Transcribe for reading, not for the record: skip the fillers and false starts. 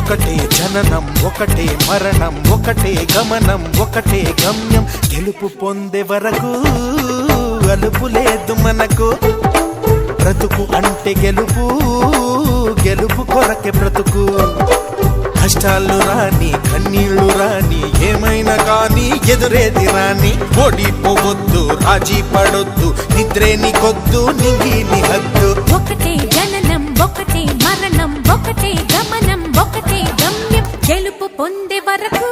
ఒకటే జననం ఒకటే మరణం ఒకటే గమనం ఒకటే గమ్యం గెలుపు పొందే వరకు అలుపు లేదు మనకు బ్రతుకు అంటే గెలుపు గెలుపు కొరకే బ్రతుకు కష్టాలు రాని కన్నీళ్లు రాని ఏమైనా కానీ ఎదురేది రాని ఓడిపోవద్దు రాజీ పడొద్దు నిద్రే నీకొద్దు నింగి నీ హద్దు ఒకటే జననం ఒకటే మరణం ఒకటే గమనం ఒకటే గమ్యం గెలుపు పొందే వరకు